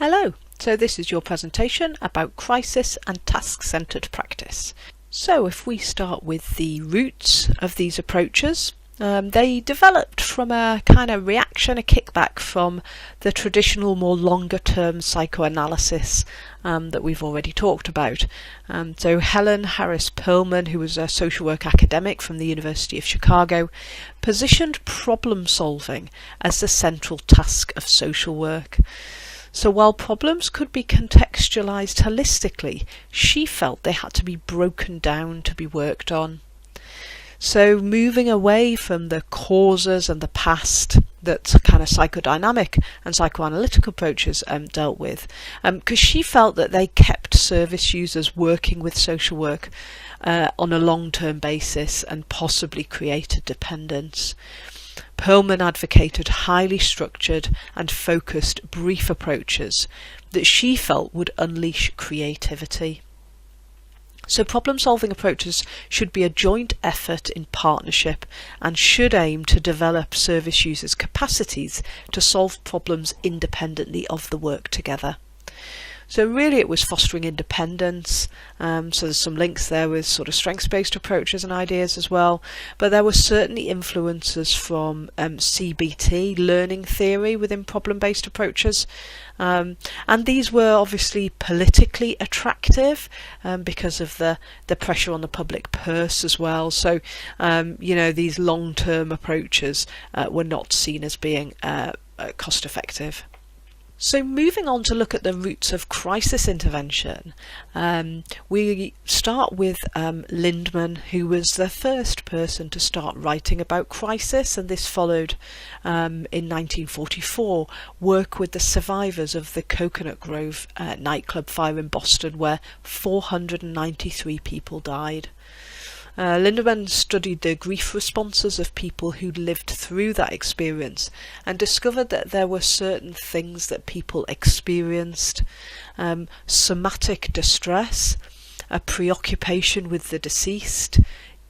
Hello, so this is your presentation about crisis and task-centered practice. So if we start with the roots of these approaches, they developed from a kind of reaction, a kickback from the traditional, more longer-term psychoanalysis that we've already talked about. So Helen Harris Perlman, who was a social work academic from the University of Chicago, positioned problem solving as the central task of social work. So while problems could be contextualized holistically, she felt they had to be broken down to be worked on. So moving away from the causes and the past that kind of psychodynamic and psychoanalytic approaches dealt with, because she felt that they kept service users working with social work on a long-term basis and possibly created dependence. Perlman advocated highly structured and focused brief approaches that she felt would unleash creativity. So problem-solving approaches should be a joint effort in partnership and should aim to develop service users' capacities to solve problems independently of the work together. So really it was fostering independence, so there's some links there with sort of strengths-based approaches and ideas as well, but there were certainly influences from CBT, learning theory within problem-based approaches, and these were obviously politically attractive because of the pressure on the public purse as well, so these long-term approaches were not seen as being cost-effective. So moving on to look at the roots of crisis intervention, we start with Lindemann, who was the first person to start writing about crisis, and this followed in 1944 work with the survivors of the Coconut Grove nightclub fire in Boston, where 493 people died. Lindemann studied the grief responses of people who'd lived through that experience and discovered that there were certain things that people experienced: somatic distress, a preoccupation with the deceased,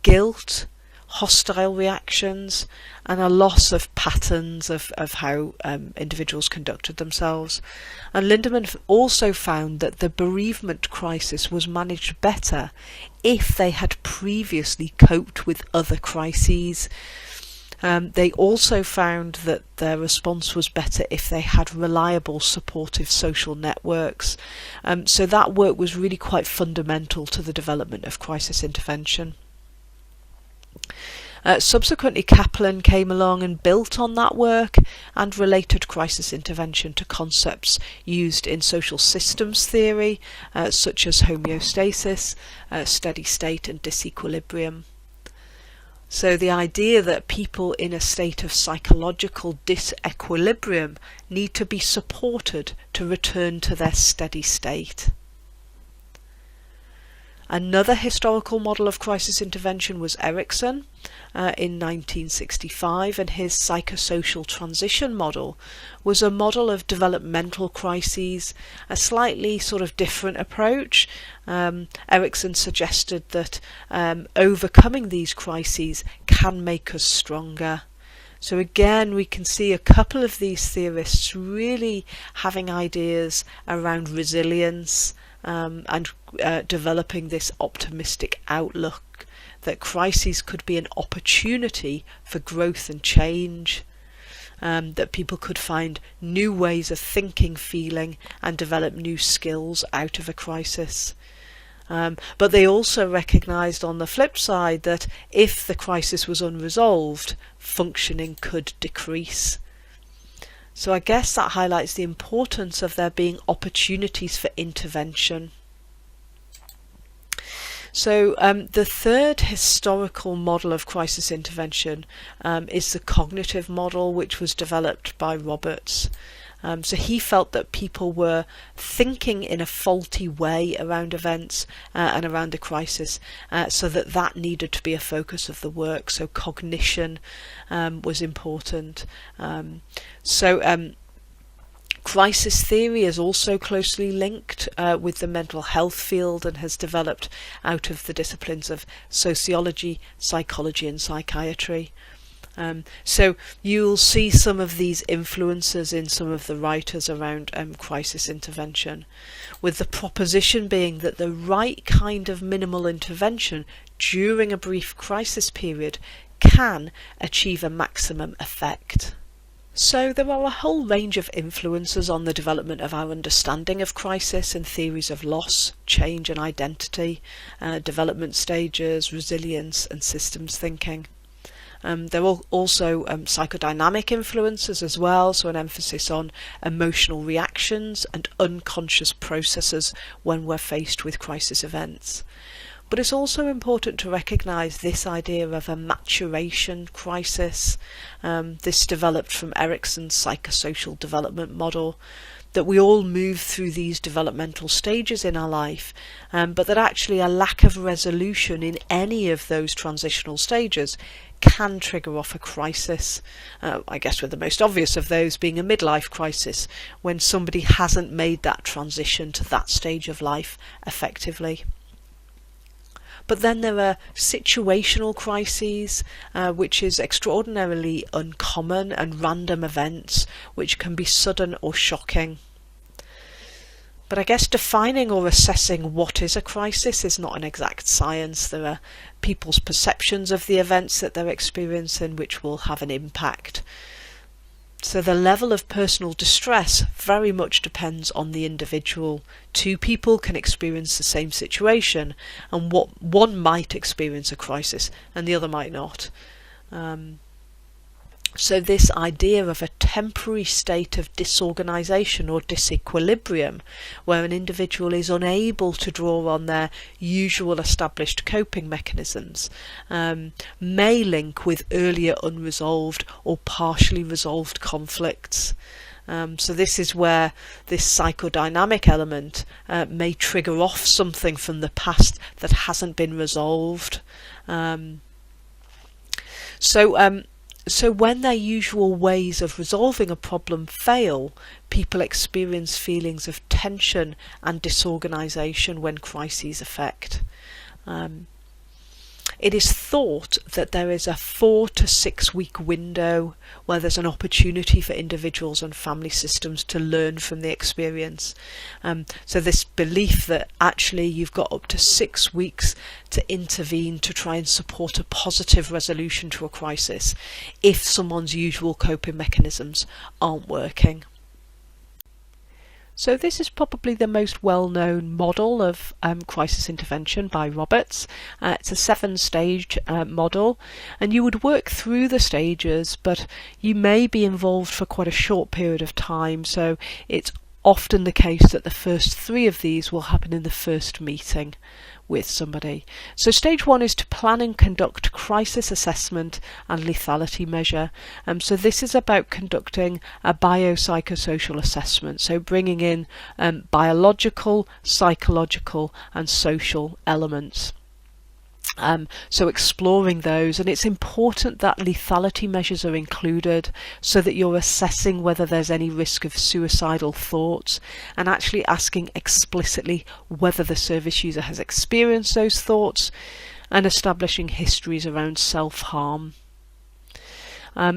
guilt, hostile reactions, and a loss of patterns of how individuals conducted themselves. And Lindemann also found that the bereavement crisis was managed better if they had previously coped with other crises. They also found that their response was better if they had reliable supportive social networks. So that work was really quite fundamental to the development of crisis intervention. Subsequently, Kaplan came along and built on that work and related crisis intervention to concepts used in social systems theory, such as homeostasis, steady state and disequilibrium. So the idea that people in a state of psychological disequilibrium need to be supported to return to their steady state. Another historical model of crisis intervention was Erikson in 1965, and his psychosocial transition model was a model of developmental crises, a slightly sort of different approach. Erikson suggested that overcoming these crises can make us stronger. So again, we can see a couple of these theorists really having ideas around resilience, and developing this optimistic outlook that crises could be an opportunity for growth and change, that people could find new ways of thinking, feeling, and develop new skills out of a crisis. But they also recognised on the flip side that if the crisis was unresolved, functioning could decrease. So I guess that highlights the importance of there being opportunities for intervention. So the third historical model of crisis intervention is the cognitive model, which was developed by Roberts. So he felt that people were thinking in a faulty way around events and around the crisis, so that needed to be a focus of the work. So cognition was important. Crisis theory is also closely linked with the mental health field and has developed out of the disciplines of sociology, psychology and psychiatry. So you'll see some of these influences in some of the writers around crisis intervention, with the proposition being that the right kind of minimal intervention during a brief crisis period can achieve a maximum effect. So there are a whole range of influences on the development of our understanding of crisis and theories of loss, change and identity, development stages, resilience and systems thinking. There are also psychodynamic influences as well, so an emphasis on emotional reactions and unconscious processes when we're faced with crisis events. But it's also important to recognise this idea of a maturation crisis. This developed from Erikson's psychosocial development model, that we all move through these developmental stages in our life, but that actually a lack of resolution in any of those transitional stages can trigger off a crisis. I guess with the most obvious of those being a midlife crisis, when somebody hasn't made that transition to that stage of life effectively. But then there are situational crises, which is extraordinarily uncommon, and random events which can be sudden or shocking. But I guess defining or assessing what is a crisis is not an exact science. There are people's perceptions of the events that they're experiencing which will have an impact. So the level of personal distress very much depends on the individual. Two people can experience the same situation, and what one might experience a crisis and the other might not. So this idea of a temporary state of disorganisation or disequilibrium, where an individual is unable to draw on their usual established coping mechanisms, may link with earlier unresolved or partially resolved conflicts. So this is where this psychodynamic element may trigger off something from the past that hasn't been resolved. So when their usual ways of resolving a problem fail, people experience feelings of tension and disorganisation when crises affect. It is thought that there is a 4 to 6 week window where there's an opportunity for individuals and family systems to learn from the experience. So this belief that actually you've got up to 6 weeks to intervene to try and support a positive resolution to a crisis if someone's usual coping mechanisms aren't working. So this is probably the most well-known model of crisis intervention by Roberts. It's a 7-stage model, and you would work through the stages, but you may be involved for quite a short period of time, so it's often the case that the first 3 of these will happen in the first meeting with somebody. So stage 1 is to plan and conduct crisis assessment and lethality measure. So this is about conducting a biopsychosocial assessment, so bringing in biological, psychological and social elements. So exploring those, and it's important that lethality measures are included so that you're assessing whether there's any risk of suicidal thoughts, and actually asking explicitly whether the service user has experienced those thoughts, and establishing histories around self-harm.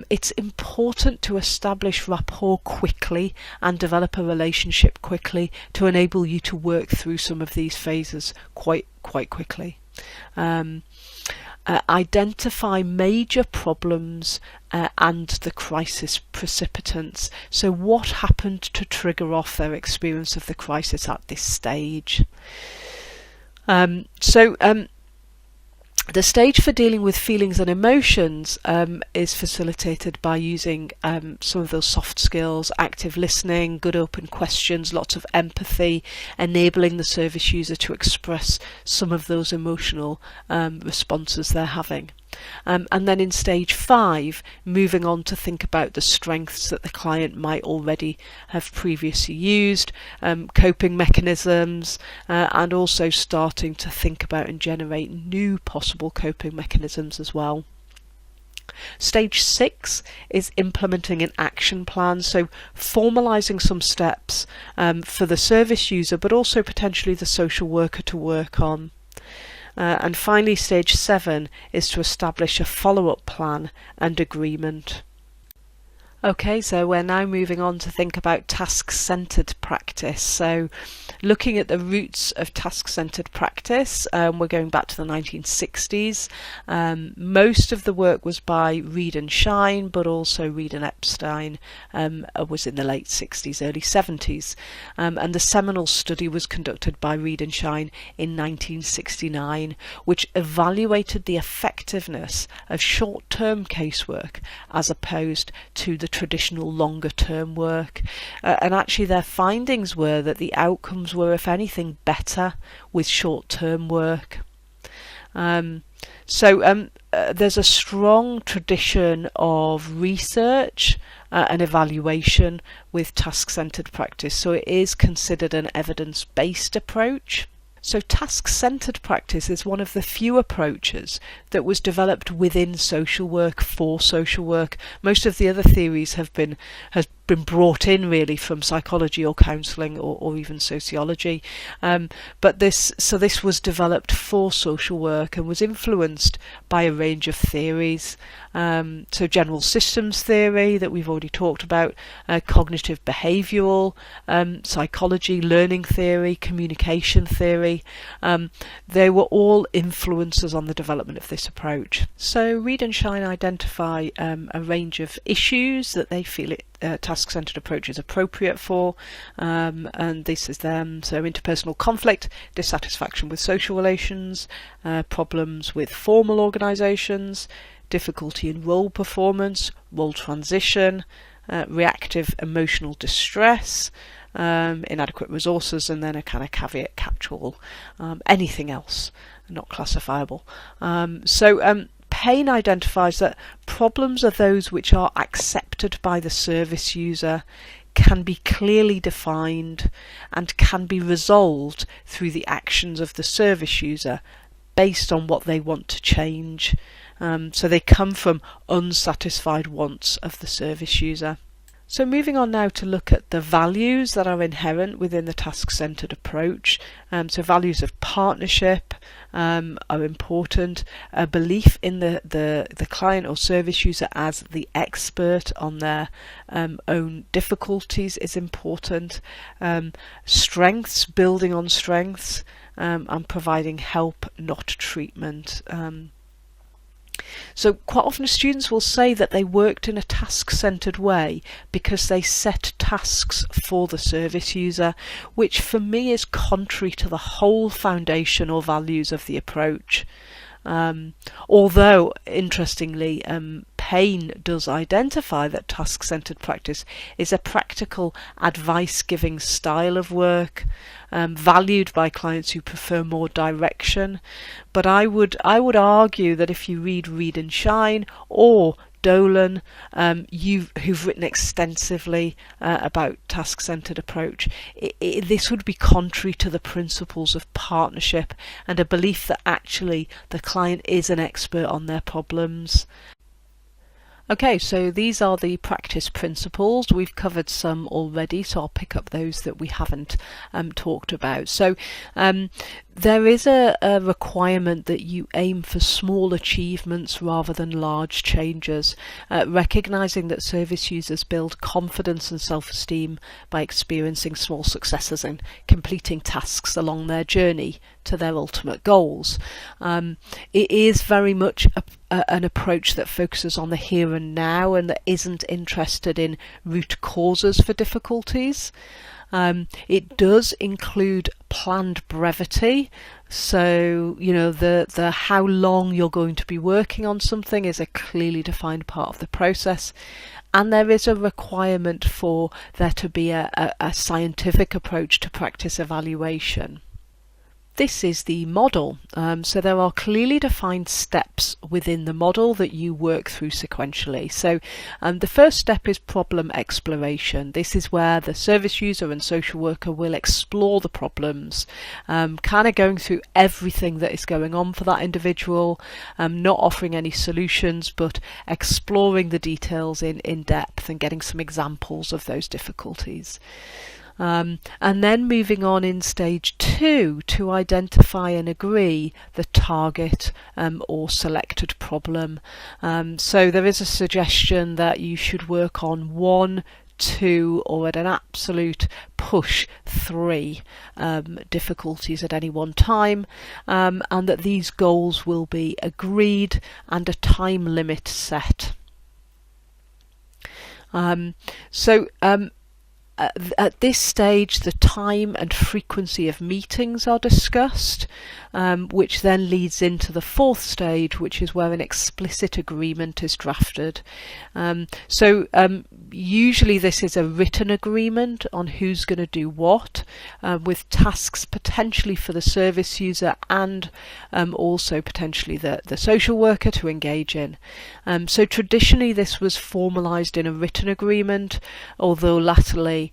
It's important to establish rapport quickly and develop a relationship quickly to enable you to work through some of these phases quite quickly. Identify major problems and the crisis precipitants. So what happened to trigger off their experience of the crisis at this stage? The stage for dealing with feelings and emotions is facilitated by using some of those soft skills, active listening, good open questions, lots of empathy, enabling the service user to express some of those emotional responses they're having. And then in stage 5, moving on to think about the strengths that the client might already have previously used, coping mechanisms, and also starting to think about and generate new possible coping mechanisms as well. Stage 6 is implementing an action plan, so formalising some steps for the service user, but also potentially the social worker to work on. And finally, stage 7 is to establish a follow-up plan and agreement. Okay, so we're now moving on to think about task-centred practice. So looking at the roots of task-centred practice, we're going back to the 1960s. Most of the work was by Reed and Shine, but also Reed and Epstein was in the late 60s, early 70s. And the seminal study was conducted by Reed and Shine in 1969, which evaluated the effectiveness of short-term casework as opposed to the traditional longer term work, and actually their findings were that the outcomes were, if anything, better with short term work. So there's a strong tradition of research and evaluation with task-centred practice, so it is considered an evidence-based approach. So task-centred practice is one of the few approaches that was developed within social work for social work. Most of the other theories has been brought in really from psychology or counselling or even sociology. But this was developed for social work and was influenced by a range of theories. So general systems theory that we've already talked about, cognitive behavioural psychology, learning theory, communication theory. They were all influences on the development of this approach. So Reed and Shine identify a range of issues that they feel task-centred approach is appropriate for, and this is them. So interpersonal conflict, dissatisfaction with social relations, problems with formal organisations, difficulty in role performance, role transition, reactive emotional distress, inadequate resources, and then a kind of caveat catch-all, anything else not classifiable. Pain identifies that problems are those which are accepted by the service user, can be clearly defined, and can be resolved through the actions of the service user based on what they want to change. So they come from unsatisfied wants of the service user. So moving on now to look at the values that are inherent within the task-centred approach. So values of partnership are important. A belief in the client or service user as the expert on their own difficulties is important. Strengths, building on strengths, and providing help, not treatment. So quite often students will say that they worked in a task-centred way because they set tasks for the service user, which for me is contrary to the whole foundation or values of the approach. Although, interestingly, Payne does identify that task-centred practice is a practical advice-giving style of work, valued by clients who prefer more direction. But I would argue that if you read Reed and Shine or Dolan, who've written extensively about task-centred approach, this would be contrary to the principles of partnership and a belief that actually the client is an expert on their problems. Okay, so these are the practice principles. We've covered some already, so I'll pick up those that we haven't talked about. So there is a requirement that you aim for small achievements rather than large changes, recognising that service users build confidence and self-esteem by experiencing small successes and completing tasks along their journey to their ultimate goals. It is very much an approach that focuses on the here and now and that isn't interested in root causes for difficulties. It does include planned brevity, so the how long you're going to be working on something is a clearly defined part of the process, and there is a requirement for there to be a scientific approach to practice evaluation. This is the model, so there are clearly defined steps within the model that you work through sequentially. So the first step is problem exploration. This is where the service user and social worker will explore the problems, kind of going through everything that is going on for that individual, not offering any solutions but exploring the details in depth and getting some examples of those difficulties. And then moving on in stage 2 to identify and agree the target or selected problem. So there is a suggestion that you should work on 1, 2 or at an absolute push 3 difficulties at any one time, and that these goals will be agreed and a time limit set. At this stage, the time and frequency of meetings are discussed, which then leads into the 4th stage, which is where an explicit agreement is drafted. Usually this is a written agreement on who's going to do what, with tasks potentially for the service user and also potentially the social worker to engage in. So traditionally this was formalised in a written agreement, although latterly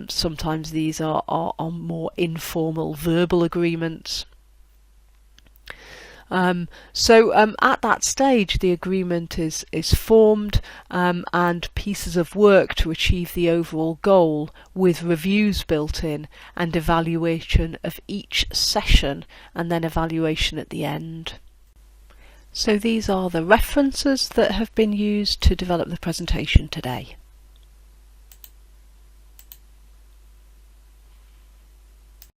sometimes these are more informal verbal agreements. At that stage the agreement is formed, and pieces of work to achieve the overall goal with reviews built in and evaluation of each session and then evaluation at the end. So these are the references that have been used to develop the presentation today.